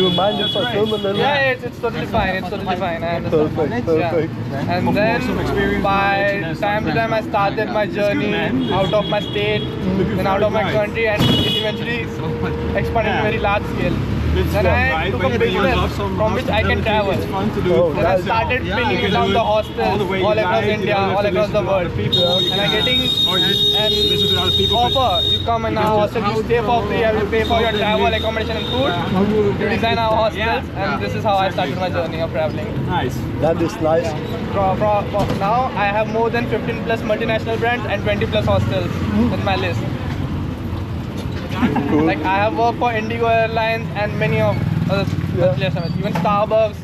you mind if I film a little? Yeah, it's totally fine. It's totally fine. I understand. Perfect, perfect. Yeah. And then by time to time I started my journey out of my state, then out of my country, and it eventually expanded to very large scale. Then I took a business from which I can travel. Then I started pinning it down the hostels all across India, all across the world. And I'm getting an offer. You come in our hostel, you stay for free, I will pay for your travel, accommodation and food. You design our hostels, and this is how I started my journey of traveling. Nice. That is nice. Now I have more than 15 plus multinational brands and 20 plus hostels in my list. Cool. Like I have worked for Indigo Airlines and many of other multinationals, even Starbucks.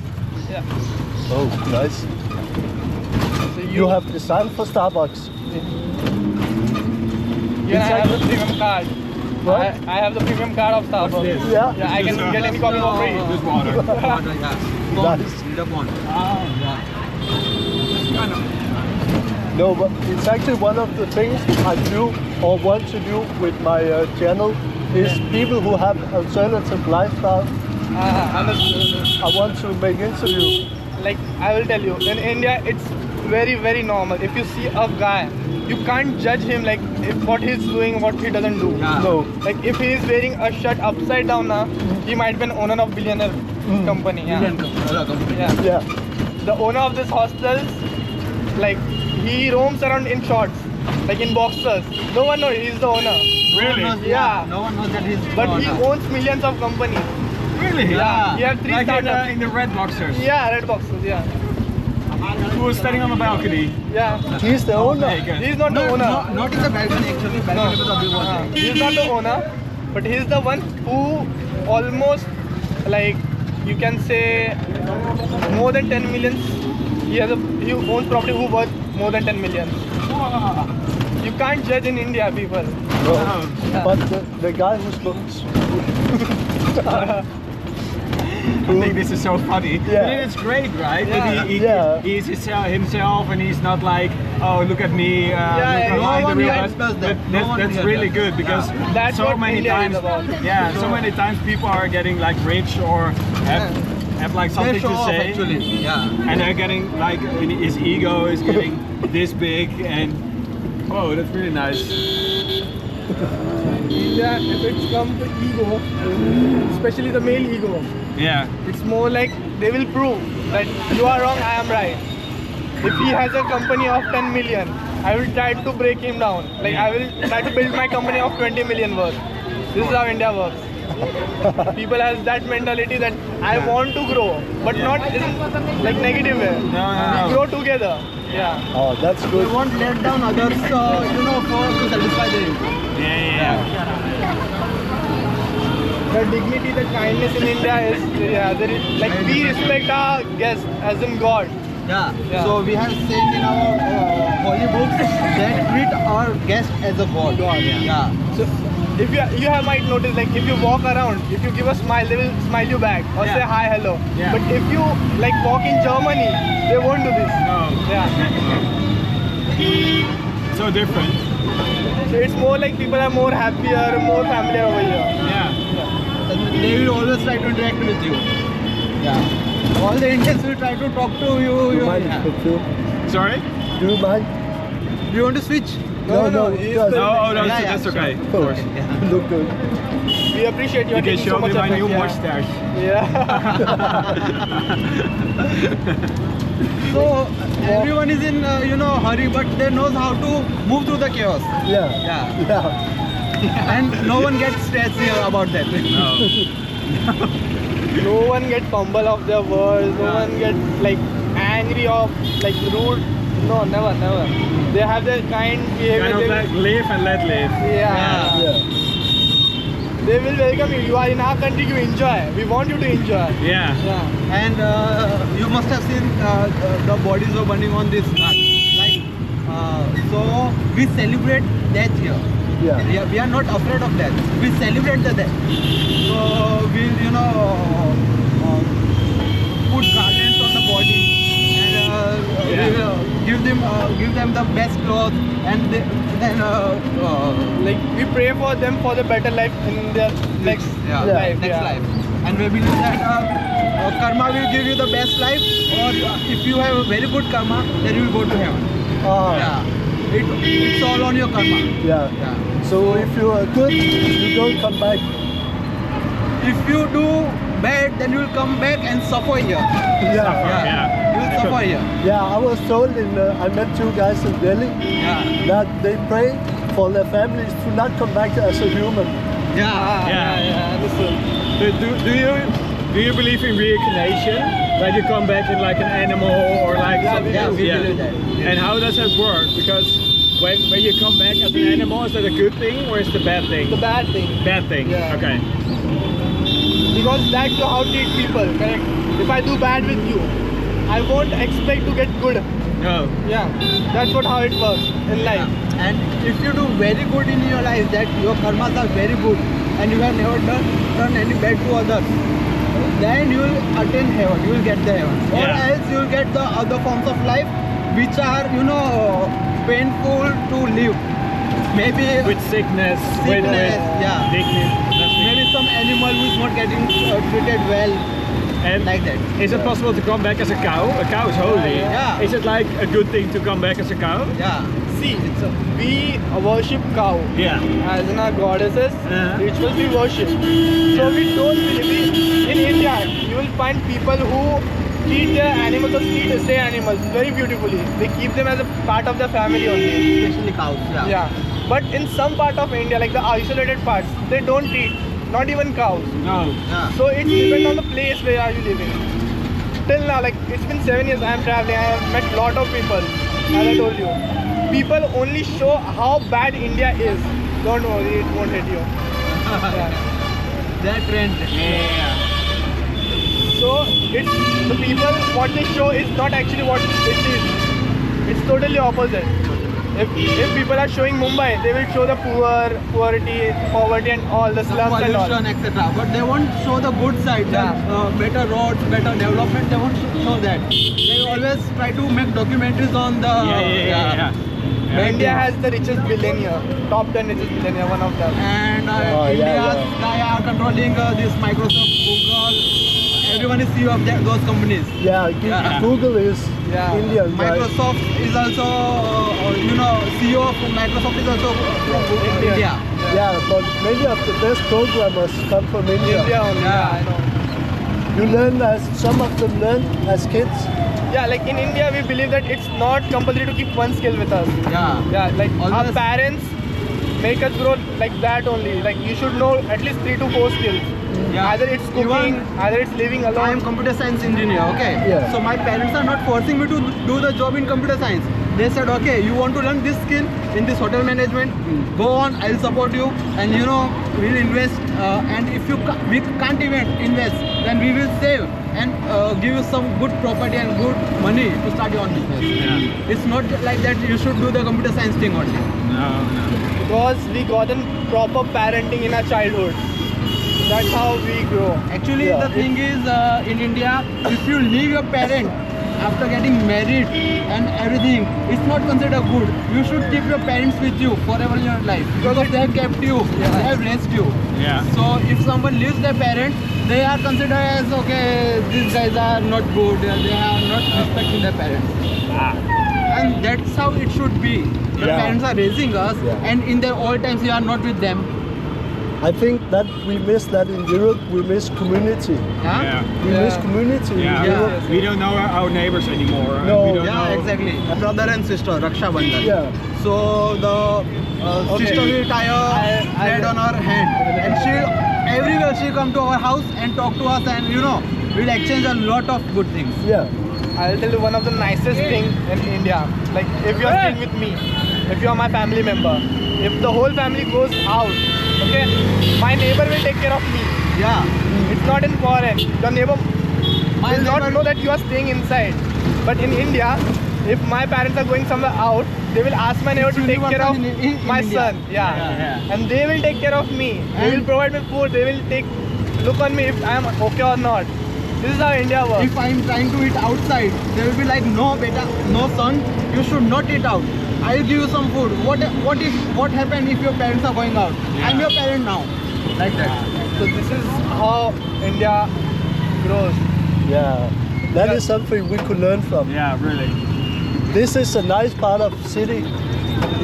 Yeah. Oh, nice. So You have designed for Starbucks. I have the premium card. What? I have the premium card of Starbucks. Yeah. Yeah, I can get any coffee for free. Just water. Nice. No, but it's actually one of the things I do or want to do with my channel is people who have alternative lifestyle. I want to make interviews. Like I will tell you, in India it's very normal. If you see a guy, you can't judge him like if what he's doing, what he doesn't do. No. Like if he is wearing a shirt upside down now, he might be an owner of billionaire company. Yeah. Yeah. The owner of this hostels, like he roams around in shorts, like in boxers. No one knows he's the owner. Really? Yeah. No one knows that he's But he owns millions of companies. Really? Yeah. He has 3 Like startups. in the red boxers. Yeah, red boxes. Yeah. Who was standing on the balcony. Yeah. He's the owner. He's not the owner. not in the balcony actually. Balcony was a big one. He's not the owner, but he's the one who almost, like you can say, more than 10 millions. He owns property who worth more than 10 million. You can't judge in India, people. No. But the guy who's looks. I think this is so funny. Yeah. But it's great, right? Yeah. That Yeah. he's himself and he's not like, oh, look at me. Yeah, look no at one the real here us. does that. No one That's here really does. good because That's so what many India is times, about. yeah, so many times people are getting like rich or have like They something show to off say, actually. Yeah. and they're getting like his ego is getting this big, and oh, that's really nice. India, if it's come to ego, especially the male ego, Yeah. it's more like they will prove that you are wrong, I am right. If he has a company of 10 million, I will try to break him down. Like I will try to build my company of 20 million worth. This is how India works. People has that mentality that I want to grow, but not in like negative way. No. We grow together. Yeah. Oh, that's We good. won't let down others, for to satisfy them. Yeah. The dignity, the kindness in India is, there is, like we respect our guests as in God. Yeah. Yeah. So we have said in our holy books that treat our guest as a god. Yeah. So if you have might notice, like if you walk around, if you give a smile, they will smile you back or say hi, hello. Yeah. But if you like walk in Germany, they won't do this. No. Yeah. So different. So it's more like people are more happier, more familiar over here. Yeah. And they will always try to interact with you. Yeah. All the Indians will try to talk to you. Do you mind Yeah. if I film? Sorry? Do you mind? Do you want to switch? No, he's just- No, oh, no, Yeah, that's okay. Of course. Look good. We appreciate you. You can taking show so me much my effort, new yeah. mustache. Yeah. So everyone is in hurry, but they knows how to move through the chaos. Yeah. Yeah. And no one gets stressed here about that. No one get fumble of their words. No one get like angry or like rude. No, never. They have their kind behavior. Kind of They like live and let live. yeah. Yeah. They will welcome you. You are in our country. You enjoy. We want you to enjoy. Yeah. Yeah. And you must have seen the bodies were burning on this ghat. Like, so we celebrate death here. Yeah. We are not afraid of death. We celebrate the death. So we, put garlands on the body and give them the best clothes, and then Like we pray for them for the better life in their next yeah, life. next yeah. life. and we believe that karma will give you the best life, or if you have a very good karma, then you will go to heaven. Ah, It's all on your karma. yeah. So if you are good, you don't come back. If you do bad, then you will come back and suffer here. Yeah. You will suffer here. Yeah, I was told I met two guys in Delhi Yeah. that they pray for their families to not come back as a human. Yeah. Listen. Do you believe in reincarnation? Like you come back in like an animal or like something Yeah, else? we believe that. And how does that work? Because when you come back as an animal, is that a good thing or is it a bad thing? The bad thing. Bad thing. Yeah. Okay. Because that's how to treat people, correct? If I do bad with you, I won't expect to get good. No. Yeah. That's how it works in life. And if you do very good in your life, that your karmas are very good, and you have never done any bad to others, then you will attain heaven. You will get the heaven. Or Yeah. else you will get the other forms of life, which are painful to live. Maybe With sickness, Sickness, with yeah. sickness. maybe some animal who is not getting treated well, And like that. is it possible to come back as a cow? A cow is holy. Yeah. Is it like a good thing to come back as a cow? Yeah. See, we worship cow. Yeah. As in our goddesses, Uh-huh. rituals we worship. So we don't believe in India. You will find people who treat their animals or stray animals very beautifully. They keep them as a part of their family only. Especially cows. Yeah. Yeah. But in some part of India, like the isolated parts, they don't treat, not even cows. No. Yeah. So it depends on the place where are you living. Till now, like it's been 7 years I am traveling. I have met lot of people, as I told you. People only show how bad India is. Don't worry, it won't hit you. Yeah. That trend. Yeah. So it's the people what they show is not actually what it is. It's totally opposite. If people are showing Mumbai, they will show the poverty and all the slums and all. Pollution, etc. But they won't show the good side. Yeah. Better roads, better development. They won't show that. They always try to make documentaries on the. Yeah. India has the richest billionaire, top 10 richest billionaire, one of them. And yeah, India's yeah. guy are controlling this Microsoft, Google. Everyone is CEO of those companies. Yeah, Yeah. Google is Yeah. Indian, right? Microsoft is also, CEO of Microsoft is also from India. India. Yeah, but many of the best programmers come from India. India only, Yeah. I know. You learn some of them learn as kids. Yeah, like in India, we believe that it's not compulsory to keep one skill with us. Yeah. Yeah, like our Always- parents make us grow like that only. Like you should know at least 3 to 4 skills. Yeah. Either it's cooking, either it's living I alone. am computer science engineer, okay? Yeah. So my parents are not forcing me to do the job in computer science. They said, okay, you want to learn this skill in this hotel management, go on, I'll support you, and we'll invest. And if we can't even invest, then we will save and give you some good property and good money to start your own business. Yeah. It's not like that you should do the computer science thing only. No. Because we got a proper parenting in our childhood. That's how we grow. Actually, Yeah. the thing is, in India, if you leave your parent after getting married and everything, it's not considered good. You should keep your parents with you forever in your life because they have kept you, they have raised you. Yeah. So if someone leaves their parents, they are considered as, okay, these guys are not good, they are not respecting their parents. And that's how it should be. The Yeah. parents are raising us, Yeah. and in their old times, we are not with them. I think that we miss that in Europe. We miss community. Huh? Yeah. We Yeah. miss community in Yeah. Europe. We don't know our neighbors anymore. No. We don't Yeah, know. exactly. Brother and sister, Raksha Bandhan. Yeah. So the sister will tie a thread on her hand, and everywhere she come to our house and talk to us, and we'll exchange a lot of good things. Yeah. I'll tell you one of the nicest thing in India. Like if you're staying with me, if you're my family member, if the whole family goes out, okay, my neighbor will take care of me. Yeah. It's not in foreign. Your neighbor My will not neighbor- know that you are staying inside. But in India, if my parents are going somewhere out, they will ask my neighbor It's to take care of universal in my India. son. Yeah. Yeah. And they will take care of me. They will And- provide me food. They will look on me if I am okay or not. This is how India works. If I'm trying to eat outside, they will be like, no, beta, no son, you should not eat out. I'll give you some food. What happened if your parents are going out? I'm your parent now. Like that. So this is how India grows. Yeah, that is something we could learn from. Yeah, really. This is a nice part of city.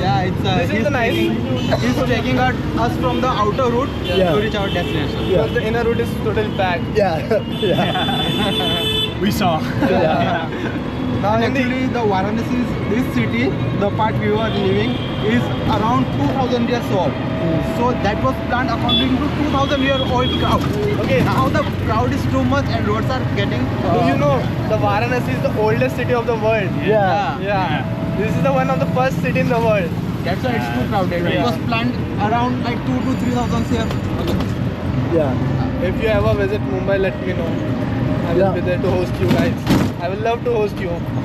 Yeah, it's This is he's the nice- he's taking us from the outer route Yeah. to reach our destination. Yeah. Because the inner route is totally packed. Yeah, yeah, We saw. yeah. Now And in the actually, the Varanasi, this city, the part we were living, is around 2000 years old. So that was planned according to 2000-year-old crowd. Okay. Now the crowd is too much and roads are getting. Do you know the Varanasi is the oldest city of the world? Yeah. Yeah. This is the one of the first city in the world. That's why it's too crowded. It Yeah. was planned around like 2 to 3,000 years ago. Yeah. If you ever visit Mumbai, let me know. I will Yeah. be there to host you guys. I will love to host you.